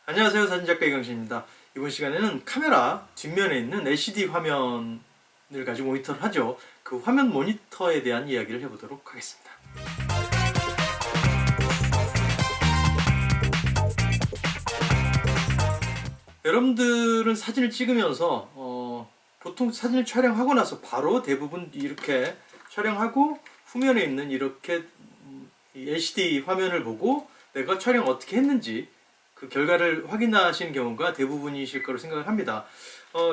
안녕하세요, 사진작가 이광신입니다. 이번 시간에는 카메라 뒷면에 있는 LCD 화면을 가지고 모니터를 하죠. 그 화면 모니터에 대한 이야기를 해보도록 하겠습니다. 여러분들은 사진을 찍으면서 보통 사진을 촬영하고 나서 바로 대부분 이렇게 촬영하고 후면에 있는 이렇게 LCD 화면을 보고 내가 촬영 어떻게 했는지 그 결과를 확인하시는 경우가 대부분이실 거로 생각을 합니다.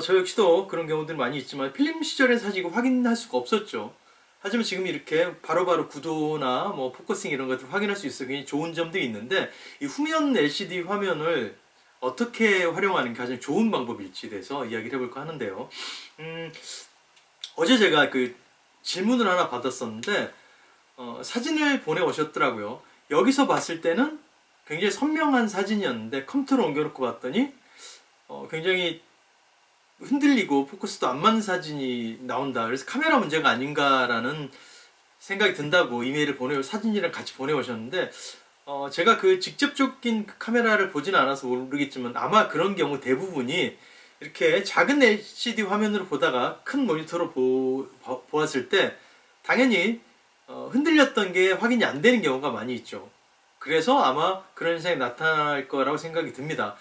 저 역시도 그런 경우들 많이 있지만 필름 시절의 사진이 확인할 수가 없었죠. 하지만 지금 이렇게 바로바로 구도나 뭐 포커싱 이런 것들 확인할 수 있어 굉장히 좋은 점들이 있는데 이 후면 LCD 화면을 어떻게 활용하는 게 가장 좋은 방법일지에 대해서 이야기를 해볼까 하는데요. 어제 제가 그 질문을 하나 받았었는데 사진을 보내오셨더라고요. 여기서 봤을 때는 굉장히 선명한 사진이었는데 컴퓨터로 옮겨놓고 봤더니 굉장히 흔들리고 포커스도 안 맞는 사진이 나온다. 그래서 카메라 문제가 아닌가라는 생각이 든다고 이메일을 사진이랑 같이 보내오셨는데 제가 그 직접적인 카메라를 보지는 않아서 모르겠지만 아마 그런 경우 대부분이 이렇게 작은 LCD 화면으로 보다가 큰 모니터로 보았을 때 당연히 흔들렸던 게 확인이 안 되는 경우가 많이 있죠. 그래서 아마 그런 현상이 나타날 거라고 생각이 듭니다.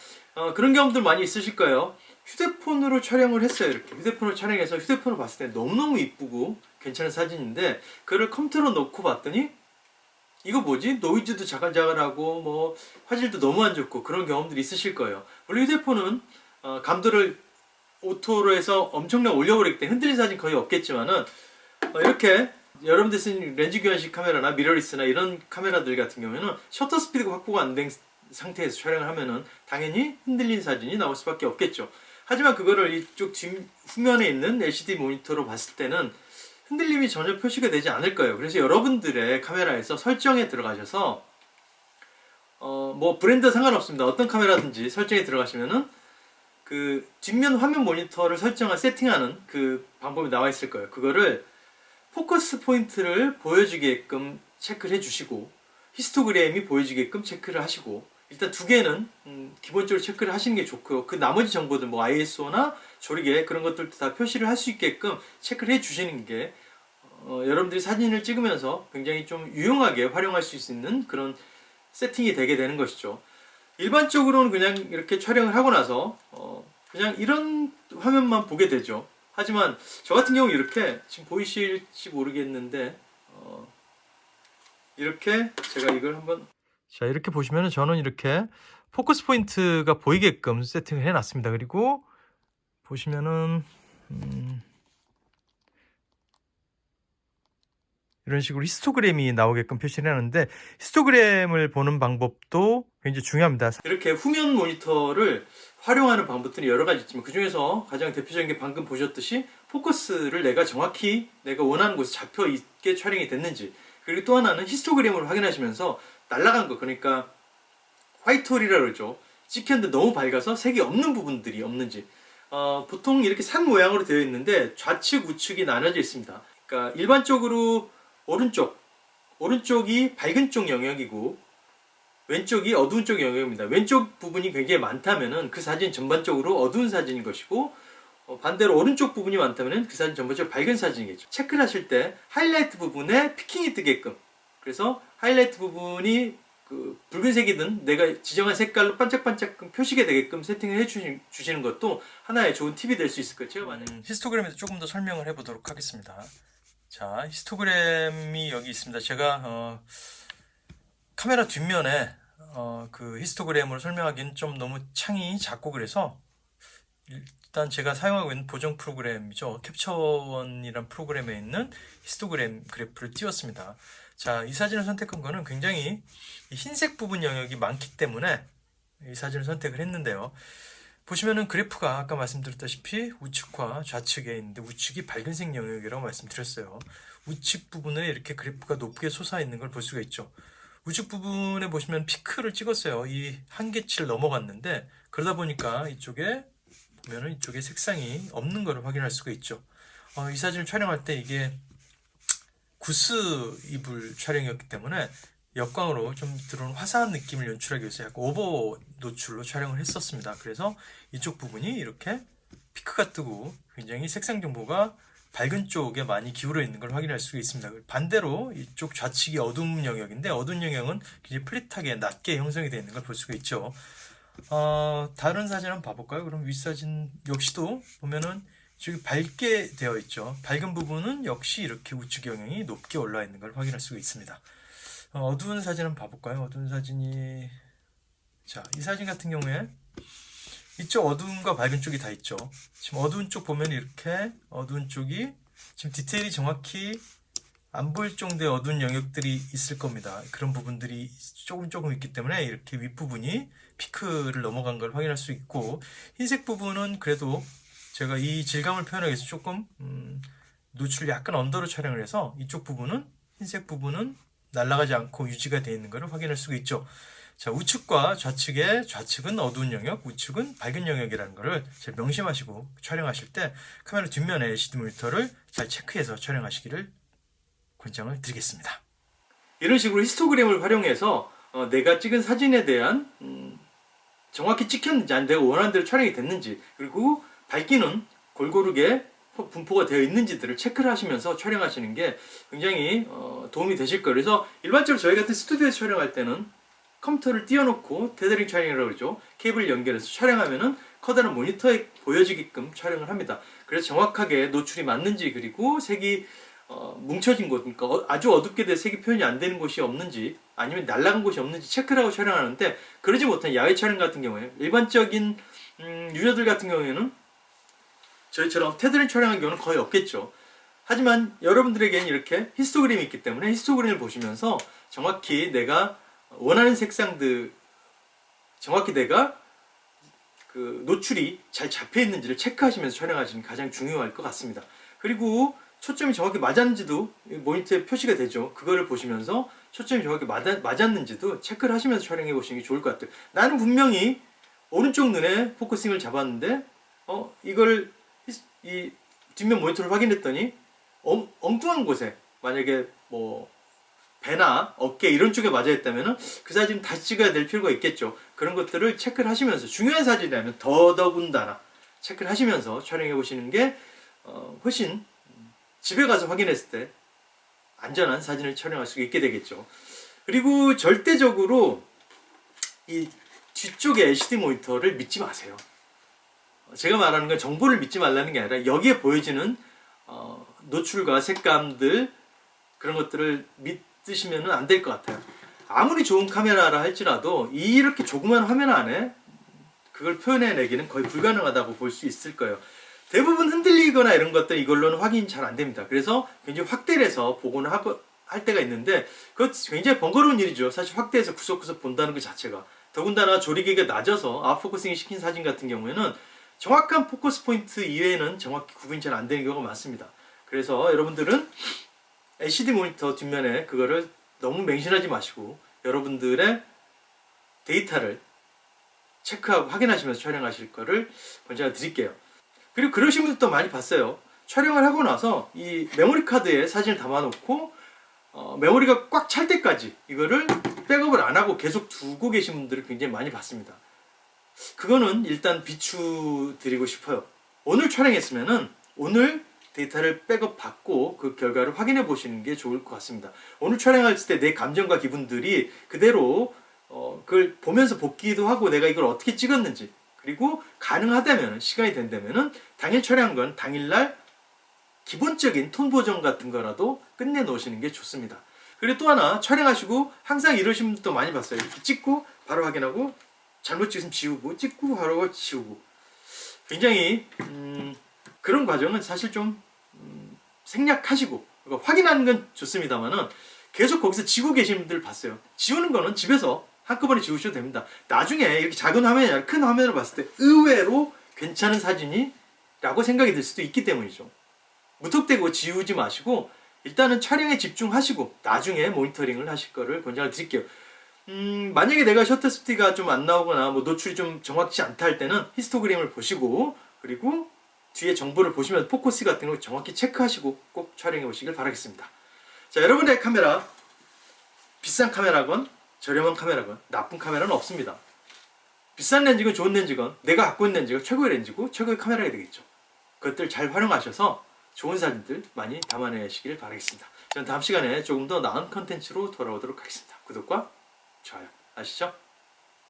그런 경험들 많이 있으실 거예요. 휴대폰으로 촬영을 했어요. 이렇게 휴대폰으로 촬영해서 휴대폰으로 봤을 때 너무너무 이쁘고 괜찮은 사진인데 그걸 컴퓨터로 놓고 봤더니 이거 뭐지? 노이즈도 자글자글하고 뭐 화질도 너무 안 좋고 그런 경험들이 있으실 거예요. 원래 휴대폰은 감도를 오토로 해서 엄청나게 올려버리기 때문에 흔들린 사진 거의 없겠지만은 이렇게 여러분들 쓰는 렌즈 교환식 카메라나 미러리스나 이런 카메라들 같은 경우에는 셔터 스피드가 확보가 안 된 상태에서 촬영을 하면은 당연히 흔들린 사진이 나올 수밖에 없겠죠. 하지만 그거를 이쪽 후면에 있는 LCD 모니터로 봤을 때는 흔들림이 전혀 표시가 되지 않을 거예요. 그래서 여러분들의 카메라에서 설정에 들어가셔서 뭐 브랜드 상관없습니다. 어떤 카메라든지 설정에 들어가시면은 그 뒷면 화면 모니터를 세팅하는 그 방법이 나와 있을 거예요. 그거를 포커스 포인트를 보여주게끔 체크를 해주시고 히스토그램이 보여주게끔 체크를 하시고 일단 두 개는 기본적으로 체크를 하시는 게 좋고요. 그 나머지 정보들 뭐 ISO나 조리개 그런 것들도 다 표시를 할 수 있게끔 체크를 해주시는 게 여러분들이 사진을 찍으면서 굉장히 좀 유용하게 활용할 수 있는 그런 세팅이 되게 되는 것이죠. 일반적으로는 그냥 이렇게 촬영을 하고 나서 그냥 이런 화면만 보게 되죠. 하지만 저 같은 경우 이렇게 지금 보이실지 모르겠는데 이렇게 제가 이걸 한번 자 이렇게 보시면은 저는 이렇게 포커스 포인트가 보이게끔 세팅을 해놨습니다. 그리고 보시면은 이런 식으로 히스토그램이 나오게끔 표시를 해놨는데 히스토그램을 보는 방법도 굉장히 중요합니다. 이렇게 후면 모니터를 활용하는 방법들이 여러 가지 있지만 그 중에서 가장 대표적인 게 방금 보셨듯이 포커스를 내가 정확히 내가 원하는 곳에 잡혀 있게 촬영이 됐는지 그리고 또 하나는 히스토그램으로 확인하시면서 날아간 거 그러니까 화이트홀이라고 그러죠. 찍혔는데 너무 밝아서 색이 없는 부분들이 없는지 보통 이렇게 산 모양으로 되어 있는데 좌측 우측이 나눠져 있습니다. 그러니까 일반적으로 오른쪽이 밝은 쪽 영역이고 왼쪽이 어두운 쪽 영역입니다. 왼쪽 부분이 굉장히 많다면은 그 사진 전반적으로 어두운 사진인 것이고 반대로 오른쪽 부분이 많다면은 그 사진 전반적으로 밝은 사진이겠죠. 체크를 하실 때 하이라이트 부분에 피킹이 뜨게끔 그래서 하이라이트 부분이 그 붉은색이든 내가 지정한 색깔로 반짝반짝 표시가 되게끔 세팅을 해주시는 것도 하나의 좋은 팁이 될 수 있을 거예요. 제가 만약 히스토그램에서 조금 더 설명을 해보도록 하겠습니다. 자, 히스토그램이 여기 있습니다. 제가 카메라 뒷면에 그 히스토그램으로 설명하기는 좀 너무 창이 작고 그래서 일단 제가 사용하고 있는 보정 프로그램이죠. 캡처원이란 프로그램에 있는 히스토그램 그래프를 띄웠습니다. 자, 이 사진을 선택한 거는 굉장히 흰색 부분 영역이 많기 때문에 이 사진을 선택을 했는데요. 보시면은 그래프가 아까 말씀드렸다시피 우측과 좌측에 있는데 우측이 밝은색 영역이라고 말씀드렸어요. 우측 부분에 이렇게 그래프가 높게 솟아있는 걸 볼 수가 있죠. 우측 부분에 보시면 피크를 찍었어요. 이 한계치를 넘어갔는데 그러다 보니까 이쪽에 보면은 이쪽에 색상이 없는 것을 확인할 수가 있죠. 이 사진을 촬영할 때 이게 구스 이불 촬영이었기 때문에 역광으로 좀 들어오는 화사한 느낌을 연출하기 위해서 약간 오버 노출로 촬영을 했었습니다. 그래서 이쪽 부분이 이렇게 피크가 뜨고 굉장히 색상 정보가 밝은 쪽에 많이 기울어 있는 걸 확인할 수가 있습니다. 반대로 이쪽 좌측이 어두운 영역인데 어두운 영역은 굉장히 플릿하게 낮게 형성이 되어 있는 걸 볼 수가 있죠. 다른 사진 한번 봐볼까요? 그럼 윗사진 역시도 보면은 저기 밝게 되어 있죠. 밝은 부분은 역시 이렇게 우측 영역이 높게 올라와 있는 걸 확인할 수가 있습니다. 어두운 사진 한번 봐볼까요? 어두운 사진이 자, 이 사진 같은 경우에 이쪽 어두움과 밝은 쪽이 다 있죠. 지금 어두운 쪽 보면 이렇게 어두운 쪽이 지금 디테일이 정확히 안 보일 정도의 어두운 영역들이 있을 겁니다. 그런 부분들이 조금 있기 때문에 이렇게 윗부분이 피크를 넘어간 걸 확인할 수 있고, 흰색 부분은 그래도 제가 이 질감을 표현하기 위해서 조금 노출을 약간 언더로 촬영을 해서 이쪽 부분은 흰색 부분은 날아가지 않고 유지가 되어 있는 것을 확인할 수가 있죠. 자, 우측과 좌측은 어두운 영역, 우측은 밝은 영역이라는 것을 잘 명심하시고 촬영하실 때 카메라 뒷면에 LCD 모니터를 잘 체크해서 촬영하시기를 권장을 드리겠습니다. 이런 식으로 히스토그램을 활용해서 내가 찍은 사진에 대한 정확히 찍혔는지 아니면 내가 원하는 대로 촬영이 됐는지, 그리고 밝기는 골고루게 분포가 되어 있는지들을 체크를 하시면서 촬영하시는 게 굉장히 도움이 되실 거예요. 그래서 일반적으로 저희 같은 스튜디오에서 촬영할 때는 컴퓨터를 띄워놓고 테더링 촬영이라고 그러죠. 케이블 연결해서 촬영하면은 커다란 모니터에 보여지게끔 촬영을 합니다. 그래서 정확하게 노출이 맞는지, 그리고 색이 뭉쳐진 곳, 그러니까 아주 어둡게 돼서 색이 표현이 안 되는 곳이 없는지, 아니면 날아간 곳이 없는지 체크를 하고 촬영하는데, 그러지 못한 야외 촬영 같은 경우에 일반적인 유저들 같은 경우에는 저희처럼 테더링 촬영한 경우는 거의 없겠죠. 하지만 여러분들에게는 이렇게 히스토그램이 있기 때문에 히스토그램을 보시면서 정확히 내가 원하는 색상들, 정확히 내가 그 노출이 잘 잡혀 있는지를 체크하시면서 촬영하시는 게 가장 중요할 것 같습니다. 그리고 초점이 정확히 맞았는지도 모니터에 표시가 되죠. 그거를 보시면서 초점이 정확히 맞았는지도 체크를 하시면서 촬영해 보시는 게 좋을 것 같아요. 나는 분명히 오른쪽 눈에 포커싱을 잡았는데 이걸 이 뒷면 모니터를 확인했더니 엉뚱한 곳에, 만약에 뭐 배나 어깨 이런 쪽에 맞아 있다면 그 사진 다시 찍어야 될 필요가 있겠죠. 그런 것들을 체크를 하시면서, 중요한 사진이라면 더더군다나 체크를 하시면서 촬영해 보시는 게 훨씬 집에 가서 확인했을 때 안전한 사진을 촬영할 수 있게 되겠죠. 그리고 절대적으로 이 뒤쪽에 LCD 모니터를 믿지 마세요. 제가 말하는 건 정보를 믿지 말라는 게 아니라 여기에 보여지는 노출과 색감들, 그런 것들을 믿으시면 안 될 것 같아요. 아무리 좋은 카메라라 할지라도 이렇게 조그만 화면 안에 그걸 표현해내기는 거의 불가능하다고 볼 수 있을 거예요. 대부분 흔들리거나 이런 것들 이걸로는 확인이 잘 안 됩니다. 그래서 굉장히 확대를 해서 복원을 할 때가 있는데 그것 굉장히 번거로운 일이죠. 사실 확대해서 구석구석 본다는 것 자체가. 더군다나 조리기가 낮아서 아웃포커싱 시킨 사진 같은 경우에는 정확한 포커스 포인트 이외에는 정확히 구분이 잘 안 되는 경우가 많습니다. 그래서 여러분들은 LCD 모니터 뒷면에 그거를 너무 맹신하지 마시고 여러분들의 데이터를 체크하고 확인하시면서 촬영하실 거를 권장을 드릴게요. 그리고 그러신 분들도 많이 봤어요. 촬영을 하고 나서 이 메모리 카드에 사진을 담아놓고 메모리가 꽉 찰 때까지 이거를 백업을 안 하고 계속 두고 계신 분들을 굉장히 많이 봤습니다. 그거는 일단 비추드리고 싶어요. 오늘 촬영했으면은 오늘 데이터를 백업 받고 그 결과를 확인해 보시는 게 좋을 것 같습니다. 오늘 촬영할 때 내 감정과 기분들이 그대로 그걸 보면서 복기도 하고 내가 이걸 어떻게 찍었는지, 그리고 가능하다면, 시간이 된다면은 당일 촬영한 건 당일날 기본적인 톤 보정 같은 거라도 끝내 놓으시는 게 좋습니다. 그리고 또 하나, 촬영하시고 항상 이러신 분도 많이 봤어요. 이렇게 찍고 바로 확인하고, 잘못 찍으면 지우고, 찍고 바로 지우고. 굉장히 그런 과정은 사실 좀 생략하시고, 그러니까 확인하는 건 좋습니다만은 계속 거기서 지우고 계신 분들 봤어요. 지우는 거는 집에서 한꺼번에 지우셔도 됩니다. 나중에 이렇게 작은 화면이 아니라 큰 화면으로 봤을 때 의외로 괜찮은 사진이라고 생각이 들 수도 있기 때문이죠. 무턱대고 지우지 마시고 일단은 촬영에 집중하시고 나중에 모니터링을 하실 거를 권장을 드릴게요. 만약에 내가 셔터 스피드가 좀 안 나오거나 뭐 노출이 좀 정확치 않다 할 때는 히스토그램을 보시고, 그리고 뒤에 정보를 보시면 포커스 같은 거 정확히 체크하시고 꼭 촬영해 보시길 바라겠습니다. 자, 여러분의 카메라 비싼 카메라건 저렴한 카메라건 나쁜 카메라는 없습니다. 비싼 렌즈건 좋은 렌즈건 내가 갖고 있는 렌즈가 최고의 렌즈고 최고의 카메라가 되겠죠. 그것들 잘 활용하셔서 좋은 사진들 많이 담아내시길 바라겠습니다. 저는 다음 시간에 조금 더 나은 컨텐츠로 돌아오도록 하겠습니다. 구독과 좋아요 아시죠?